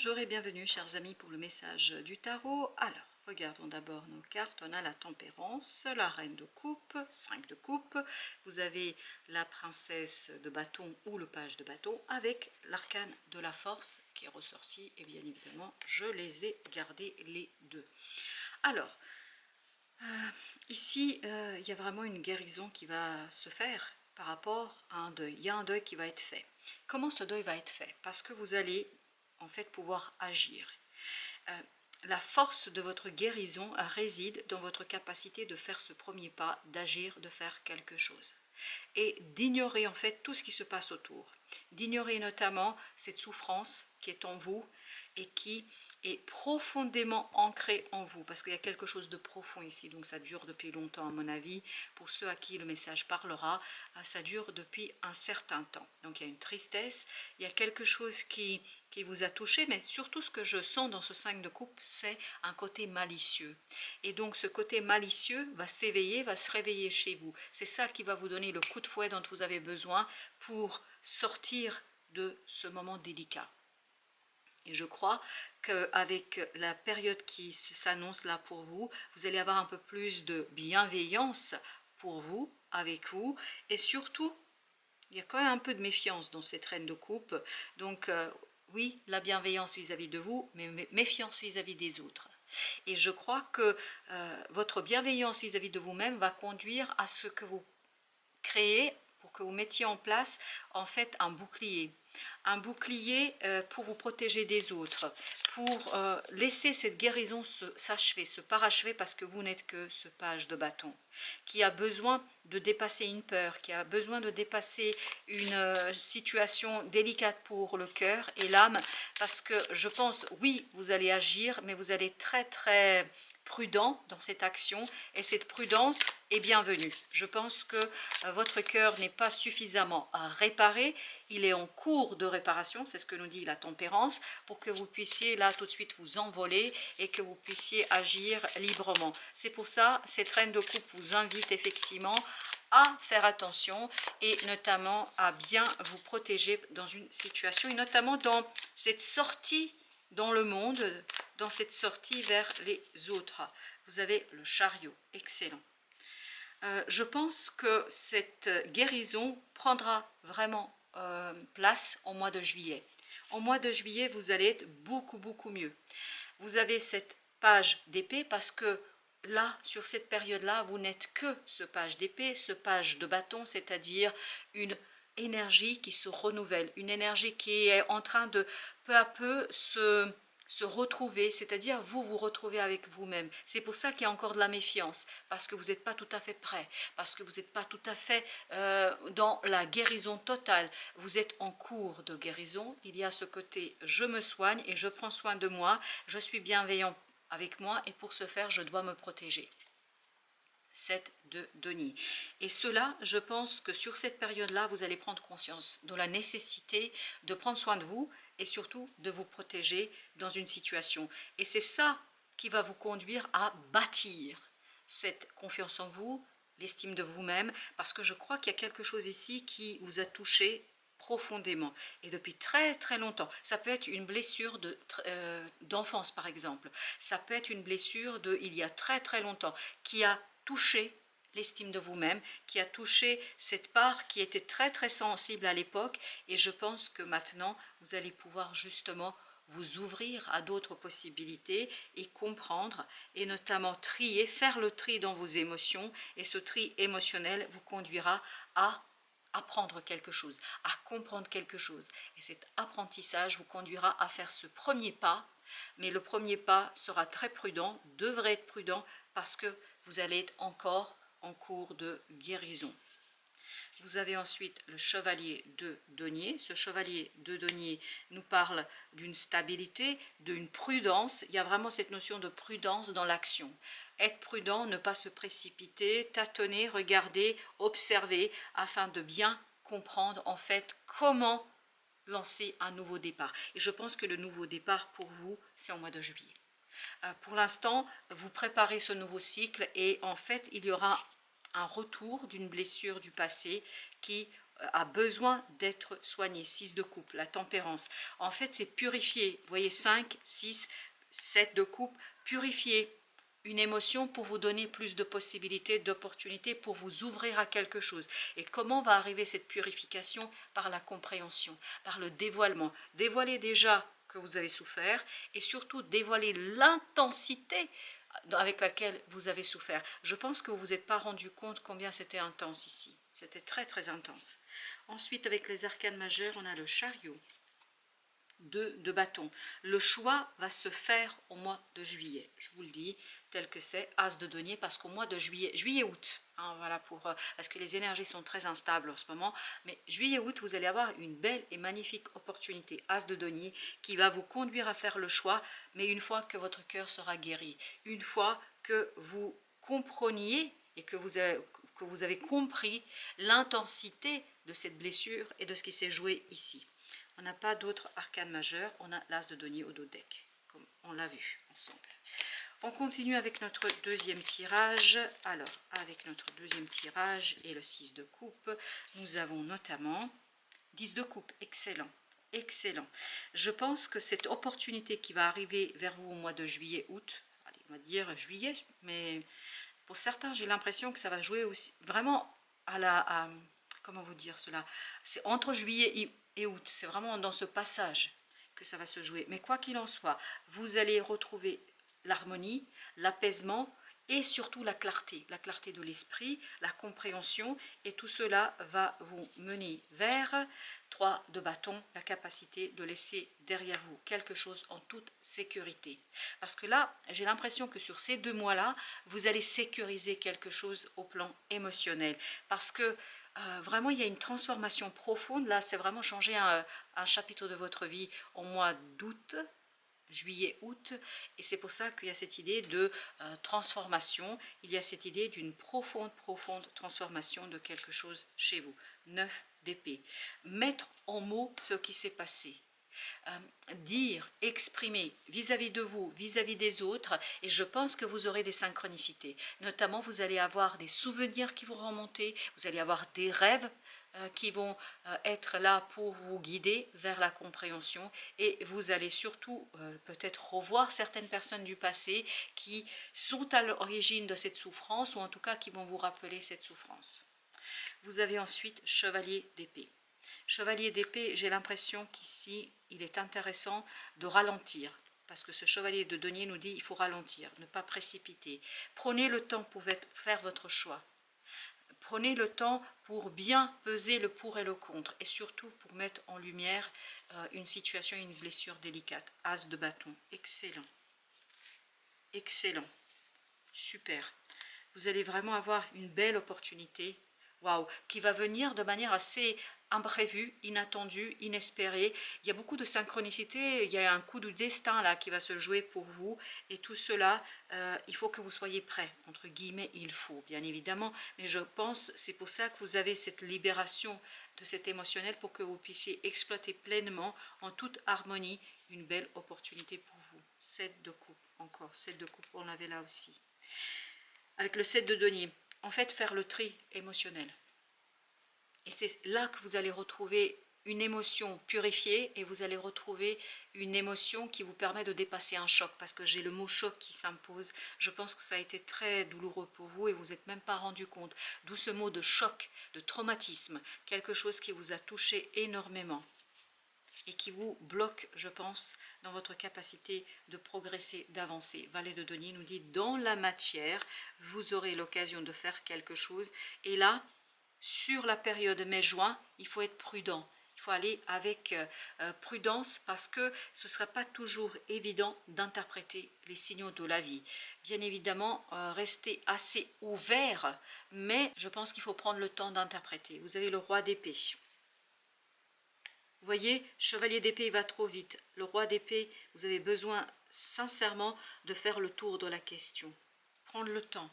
Bonjour et bienvenue chers amis pour le message du tarot. Alors, regardons d'abord nos cartes. On a la tempérance, la reine de coupe, 5 de coupe. Vous avez la princesse de bâton ou le page de bâton avec l'arcane de la force qui est ressorti. Et bien évidemment, je les ai gardés les deux. Alors, ici, il y a vraiment une guérison qui va se faire par rapport à un deuil. Il y a un deuil qui va être fait. Comment ce deuil va être fait? Parce que vous allez en fait pouvoir agir. La force de votre guérison réside dans votre capacité de faire ce premier pas, d'agir, de faire quelque chose. Et d'ignorer en fait tout ce qui se passe autour. D'ignorer notamment cette souffrance qui est en vous et qui est profondément ancrée en vous, parce qu'il y a quelque chose de profond ici, donc ça dure depuis longtemps à mon avis. Pour ceux à qui le message parlera, ça dure depuis un certain temps. Donc il y a une tristesse, il y a quelque chose qui vous a touché, mais surtout ce que je sens dans ce 5 de coupe, c'est un côté malicieux. Et donc ce côté malicieux va s'éveiller, va se réveiller chez vous. C'est ça qui va vous donner le coup de fouet dont vous avez besoin pour sortir de ce moment délicat. Et je crois qu'avec la période qui s'annonce là pour vous, vous allez avoir un peu plus de bienveillance pour vous, avec vous, et surtout, il y a quand même un peu de méfiance dans cette reine de coupe. Donc oui, la bienveillance vis-à-vis de vous, mais méfiance vis-à-vis des autres. Et je crois que votre bienveillance vis-à-vis de vous-même va conduire à ce que vous créez, pour que vous mettiez en place en fait un bouclier pour vous protéger des autres, pour laisser cette guérison s'achever, se parachever, parce que vous n'êtes que ce page de bâton qui a besoin de dépasser une peur, qui a besoin de dépasser une situation délicate pour le cœur et l'âme, parce que je pense, oui, vous allez agir, mais vous allez être très très prudent dans cette action, et cette prudence est bienvenue. Je pense que votre cœur n'est pas suffisamment réparé, il est en cours de réparation, c'est ce que nous dit la tempérance, pour que vous puissiez là tout de suite vous envoler et que vous puissiez agir librement. C'est pour ça, cette reine de coupe vous invite effectivement à faire attention et notamment à bien vous protéger dans une situation, et notamment dans cette sortie dans le monde, dans cette sortie vers les autres. Vous avez le chariot, excellent. Je pense que cette guérison prendra vraiment place au mois de juillet. Au mois de juillet, vous allez être beaucoup mieux. Vous avez cette page d'épée parce que là, sur cette période-là, vous n'êtes que ce page d'épée, ce page de bâton, c'est-à-dire une énergie qui se renouvelle, une énergie qui est en train de peu à peu se retrouver, c'est-à-dire vous retrouvez avec vous-même. C'est pour ça qu'il y a encore de la méfiance, parce que vous n'êtes pas tout à fait prêt, parce que vous n'êtes pas tout à fait dans la guérison totale. Vous êtes en cours de guérison, il y a ce côté je me soigne et je prends soin de moi, je suis bienveillant avec moi et pour ce faire je dois me protéger. 7 de denier. Et cela, je pense que sur cette période-là, vous allez prendre conscience de la nécessité de prendre soin de vous et surtout de vous protéger dans une situation. Et c'est ça qui va vous conduire à bâtir cette confiance en vous, l'estime de vous-même, parce que je crois qu'il y a quelque chose ici qui vous a touché profondément et depuis très très longtemps. Ça peut être une blessure d'enfance par exemple, ça peut être une blessure de il y a très très longtemps qui a touché l'estime de vous-même, qui a touché cette part qui était très très sensible à l'époque, et je pense que maintenant vous allez pouvoir justement vous ouvrir à d'autres possibilités et comprendre, et notamment trier, faire le tri dans vos émotions, et ce tri émotionnel vous conduira à apprendre quelque chose, à comprendre quelque chose, et cet apprentissage vous conduira à faire ce premier pas, mais le premier pas sera très prudent, devrait être prudent, parce que vous allez être encore en cours de guérison. Vous avez ensuite le chevalier de denier. Ce chevalier de denier nous parle d'une stabilité, d'une prudence. Il y a vraiment cette notion de prudence dans l'action. Être prudent, ne pas se précipiter, tâtonner, regarder, observer, afin de bien comprendre en fait comment lancer un nouveau départ. Et je pense que le nouveau départ pour vous, c'est au mois de juillet. Pour l'instant, vous préparez ce nouveau cycle et en fait, il y aura un retour d'une blessure du passé qui a besoin d'être soigné. 6 de coupe, la tempérance. En fait, c'est purifier. Vous voyez, 5, 6, 7 de coupe, purifier une émotion pour vous donner plus de possibilités, d'opportunités, pour vous ouvrir à quelque chose. Et comment va arriver cette purification? Par la compréhension, par le dévoilement. Dévoiler déjà que vous avez souffert et surtout dévoiler l'intensité avec laquelle vous avez souffert. Je pense que vous vous êtes pas rendu compte combien c'était intense ici. C'était très très intense. Ensuite, avec les arcanes majeures, on a le chariot. 2 de bâton. Le choix va se faire au mois de juillet. Je vous le dis tel que c'est, as de denier, parce qu'au mois de juillet-août, hein, voilà, parce que les énergies sont très instables en ce moment, mais juillet-août, vous allez avoir une belle et magnifique opportunité, as de denier, qui va vous conduire à faire le choix, mais une fois que votre cœur sera guéri, une fois que vous compreniez et que vous avez compris l'intensité de cette blessure et de ce qui s'est joué ici. On n'a pas d'autres arcanes majeures, on a l'as de denier au dos deck, comme on l'a vu ensemble. On continue avec notre deuxième tirage. Alors, avec notre deuxième tirage et le 6 de coupe, nous avons notamment 10 de coupe, excellent, excellent. Je pense que cette opportunité qui va arriver vers vous au mois de juillet-août, on va dire juillet, mais pour certains, j'ai l'impression que ça va jouer aussi vraiment comment vous dire cela? C'est entre juillet et août, c'est vraiment dans ce passage que ça va se jouer. Mais quoi qu'il en soit, vous allez retrouver l'harmonie, l'apaisement et surtout la clarté de l'esprit, la compréhension, et tout cela va vous mener vers 3 de bâton, la capacité de laisser derrière vous quelque chose en toute sécurité. Parce que là, j'ai l'impression que sur ces 2 mois-là, vous allez sécuriser quelque chose au plan émotionnel. Parce que vraiment, il y a une transformation profonde. Là, c'est vraiment changer un chapitre de votre vie au mois d'août, juillet-août, et c'est pour ça qu'il y a cette idée de transformation, il y a cette idée d'une profonde transformation de quelque chose chez vous. 9 d'épée. Mettre en mots ce qui s'est passé. Dire, exprimer vis-à-vis de vous, vis-à-vis des autres, et je pense que vous aurez des synchronicités. Notamment, vous allez avoir des souvenirs qui vont remonter, vous allez avoir des rêves qui vont être là pour vous guider vers la compréhension, et vous allez surtout peut-être revoir certaines personnes du passé qui sont à l'origine de cette souffrance, ou en tout cas qui vont vous rappeler cette souffrance. Vous avez ensuite chevalier d'épée. Chevalier d'épée, j'ai l'impression qu'ici, il est intéressant de ralentir. Parce que ce chevalier de denier nous dit il faut ralentir, ne pas précipiter. Prenez le temps pour faire votre choix. Prenez le temps pour bien peser le pour et le contre. Et surtout pour mettre en lumière une situation, une blessure délicate. As de bâton, excellent. Excellent. Super. Vous allez vraiment avoir une belle opportunité. Waouh, qui va venir de manière assez imprévue, inattendue, inespérée. Il y a beaucoup de synchronicité, il y a un coup de destin là qui va se jouer pour vous, et tout cela, il faut que vous soyez prêts, entre guillemets, il faut, bien évidemment, mais je pense, c'est pour ça que vous avez cette libération de cet émotionnel, pour que vous puissiez exploiter pleinement, en toute harmonie, une belle opportunité pour vous. 7 de coupe, encore, 7 de coupe, on l'avait là aussi. Avec le 7 de denier, en fait, faire le tri émotionnel. Et c'est là que vous allez retrouver une émotion purifiée, et vous allez retrouver une émotion qui vous permet de dépasser un choc, parce que j'ai le mot choc qui s'impose. Je pense que ça a été très douloureux pour vous et vous n'êtes même pas rendu compte. D'où ce mot de choc, de traumatisme, quelque chose qui vous a touché énormément et qui vous bloque, je pense, dans votre capacité de progresser, d'avancer. Valet de denier nous dit, dans la matière, vous aurez l'occasion de faire quelque chose. Et là, sur la période mai-juin, il faut être prudent. Il faut aller avec prudence, parce que ce ne sera pas toujours évident d'interpréter les signaux de la vie. Bien évidemment, restez assez ouvert, mais je pense qu'il faut prendre le temps d'interpréter. Vous avez le roi d'épée. Vous voyez, chevalier d'épée, il va trop vite. Le roi d'épée, vous avez besoin sincèrement de faire le tour de la question. Prendre le temps.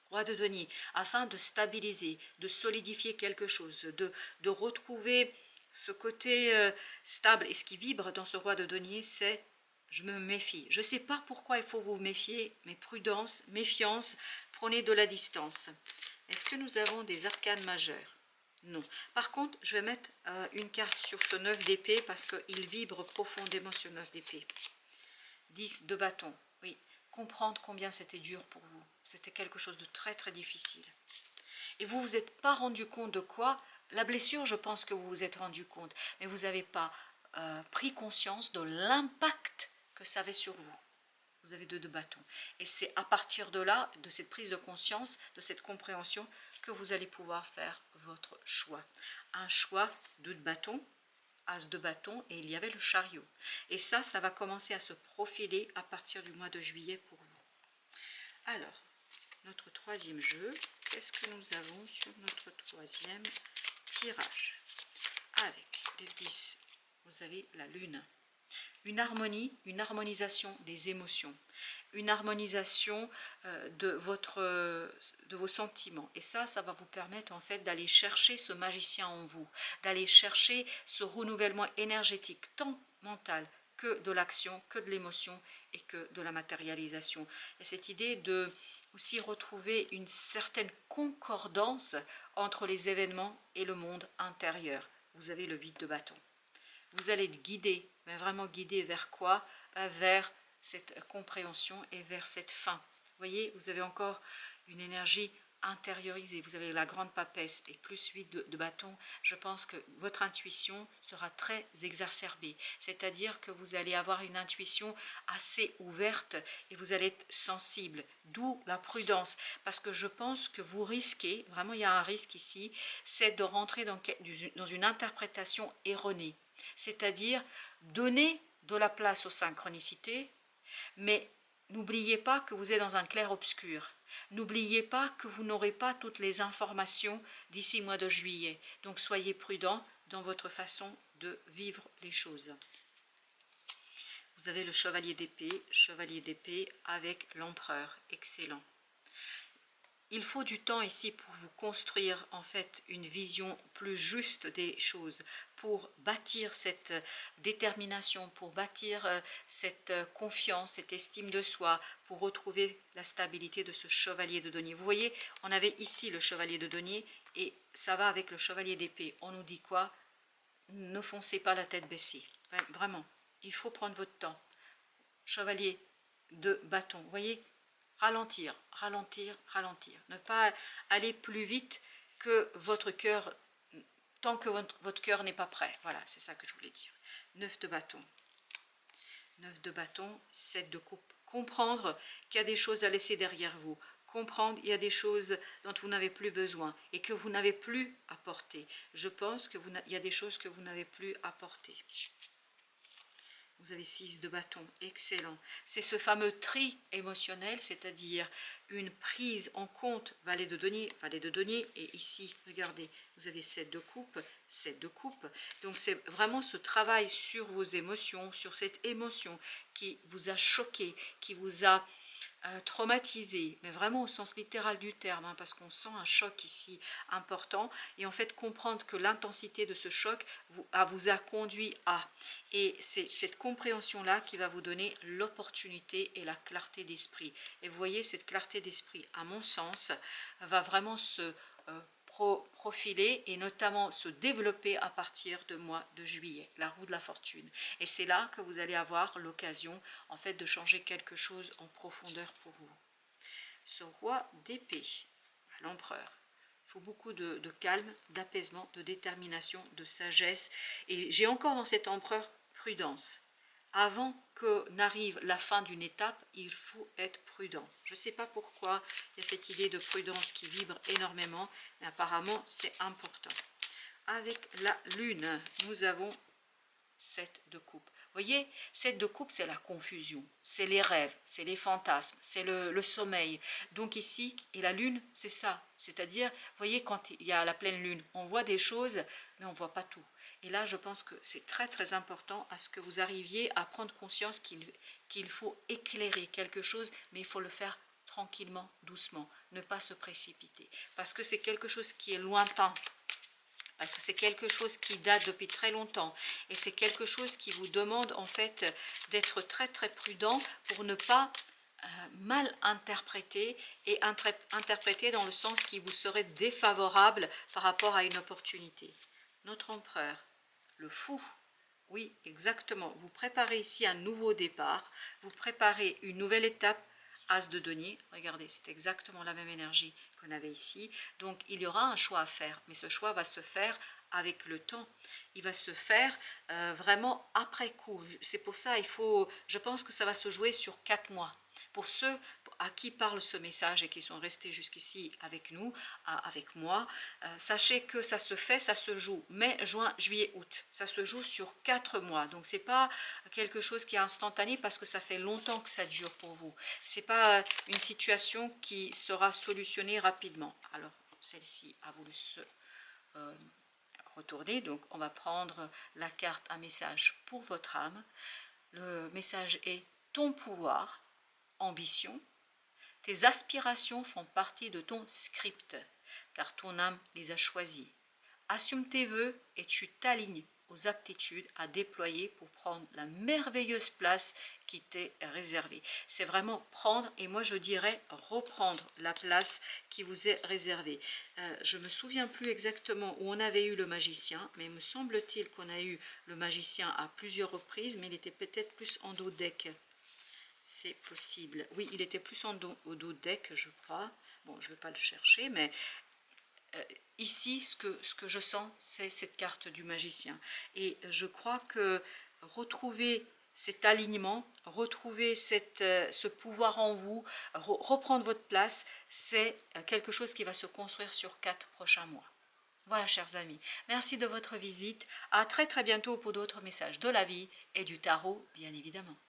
Roi de denier, afin de stabiliser, de solidifier quelque chose, de retrouver ce côté stable. Et ce qui vibre dans ce roi de denier, c'est « je me méfie ». Je ne sais pas pourquoi il faut vous méfier, mais prudence, méfiance, prenez de la distance. Est-ce que nous avons des arcanes majeures? Non. Par contre, je vais mettre une carte sur ce 9 d'épée parce qu'il vibre profondément sur 9 d'épée. 10 de bâton. Oui, comprendre combien c'était dur pour vous. C'était quelque chose de très très difficile. Et vous vous êtes pas rendu compte de quoi? La blessure, je pense que vous vous êtes rendu compte. Mais vous n'avez pas pris conscience de l'impact que ça avait sur vous. Vous avez 2 de bâton. Et c'est à partir de là, de cette prise de conscience, de cette compréhension, que vous allez pouvoir faire votre choix. Un choix de bâton, as de bâton, et il y avait le chariot. Et ça va commencer à se profiler à partir du mois de juillet pour vous. Alors, notre troisième jeu, qu'est-ce que nous avons sur notre troisième tirage? Avec les 10, vous avez la lune. Une harmonie, une harmonisation des émotions, une harmonisation de vos sentiments. Et ça va vous permettre en fait d'aller chercher ce magicien en vous, d'aller chercher ce renouvellement énergétique, tant mental que de l'action, que de l'émotion et que de la matérialisation. Et cette idée de aussi retrouver une certaine concordance entre les événements et le monde intérieur. Vous avez le 8 de bâton. Vous allez être guidé, mais vraiment guidé vers quoi? Vers cette compréhension et vers cette fin. Vous voyez, vous avez encore une énergie intériorisée. Vous avez la grande papesse et plus 8 de bâton. Je pense que votre intuition sera très exacerbée. C'est-à-dire que vous allez avoir une intuition assez ouverte et vous allez être sensible. D'où la prudence. Parce que je pense que vous risquez, vraiment il y a un risque ici, c'est de rentrer dans une interprétation erronée. C'est-à-dire donner de la place aux synchronicités, mais n'oubliez pas que vous êtes dans un clair-obscur. N'oubliez pas que vous n'aurez pas toutes les informations d'ici le mois de juillet. Donc soyez prudents dans votre façon de vivre les choses. Vous avez le chevalier d'épée avec l'empereur. Excellent. Il faut du temps ici pour vous construire en fait une vision plus juste des choses, pour bâtir cette détermination, pour bâtir cette confiance, cette estime de soi, pour retrouver la stabilité de ce chevalier de denier. Vous voyez, on avait ici le chevalier de denier et ça va avec le chevalier d'épée. On nous dit quoi? Ne foncez pas la tête baissée. Vraiment, il faut prendre votre temps. Chevalier de bâton, vous voyez? Ralentir, ralentir, ralentir. Ne pas aller plus vite que votre cœur, tant que votre cœur n'est pas prêt. Voilà, c'est ça que je voulais dire. 9 de bâton. 9 de bâton, 7 de coupe. Comprendre qu'il y a des choses à laisser derrière vous. Comprendre qu'il y a des choses dont vous n'avez plus besoin et que vous n'avez plus à porter. Je pense qu'il y a des choses que vous n'avez plus à porter. Vous avez 6 de bâton, excellent. C'est ce fameux tri émotionnel, c'est-à-dire une prise en compte, valet de denier, et ici, regardez, vous avez 7 de coupe, 7 de coupe. Donc c'est vraiment ce travail sur vos émotions, sur cette émotion qui vous a choqué, qui vous a traumatisé, mais vraiment au sens littéral du terme, hein, parce qu'on sent un choc ici important, et en fait comprendre que l'intensité de ce choc vous a conduit à, et c'est cette compréhension là qui va vous donner l'opportunité et la clarté d'esprit. Et vous voyez, cette clarté d'esprit, à mon sens, va vraiment se profiler et notamment se développer à partir du mois de juillet, la roue de la fortune. Et c'est là que vous allez avoir l'occasion en fait de changer quelque chose en profondeur pour vous. Ce roi d'épée, l'empereur, il faut beaucoup de calme, d'apaisement, de détermination, de sagesse. Et j'ai encore dans cet empereur prudence. Avant que n'arrive la fin d'une étape, il faut être prudent. Je ne sais pas pourquoi il y a cette idée de prudence qui vibre énormément, mais apparemment c'est important. Avec la lune, nous avons 7 de coupe. Vous voyez, 7 de coupe, c'est la confusion, c'est les rêves, c'est les fantasmes, c'est le sommeil. Donc ici, et la lune, c'est ça. C'est-à-dire, vous voyez, quand il y a la pleine lune, on voit des choses, mais on ne voit pas tout. Et là, je pense que c'est très très important à ce que vous arriviez à prendre conscience qu'il faut éclairer quelque chose, mais il faut le faire tranquillement, doucement, ne pas se précipiter. Parce que c'est quelque chose qui est lointain. Parce que c'est quelque chose qui date depuis très longtemps et c'est quelque chose qui vous demande en fait d'être très très prudent pour ne pas mal interprété et interprété dans le sens qui vous serait défavorable par rapport à une opportunité. Notre empereur, le fou, oui, exactement. Vous préparez ici un nouveau départ, vous préparez une nouvelle étape. As de denier, regardez, c'est exactement la même énergie qu'on avait ici. Donc, il y aura un choix à faire, mais ce choix va se faire avec le temps. Il va se faire vraiment après coup. C'est pour ça, je pense que ça va se jouer sur 4 mois. Pour ceux à qui parle ce message et qui sont restés jusqu'ici avec nous, avec moi, sachez que ça se fait, ça se joue mai, juin, juillet, août. Ça se joue sur 4 mois. Donc c'est pas quelque chose qui est instantané parce que ça fait longtemps que ça dure pour vous. C'est pas une situation qui sera solutionnée rapidement. Alors celle-ci a voulu se retourner. Donc on va prendre la carte un message pour votre âme. Le message est ton pouvoir, ambition. Tes aspirations font partie de ton script, car ton âme les a choisis. Assume tes vœux et tu t'alignes aux aptitudes à déployer pour prendre la merveilleuse place qui t'est réservée. C'est vraiment prendre, et moi je dirais reprendre la place qui vous est réservée. Je ne me souviens plus exactement où on avait eu le magicien, mais me semble-t-il qu'on a eu le magicien à plusieurs reprises, mais il était peut-être plus en dos deck. C'est possible. Oui, il était plus au dos deck, je crois. Bon, je ne vais pas le chercher, mais ici, ce que je sens, c'est cette carte du magicien. Et je crois que retrouver cet alignement, retrouver ce pouvoir en vous, reprendre votre place, c'est quelque chose qui va se construire sur 4 prochains mois. Voilà, chers amis, merci de votre visite. À très très bientôt pour d'autres messages de la vie et du tarot, bien évidemment.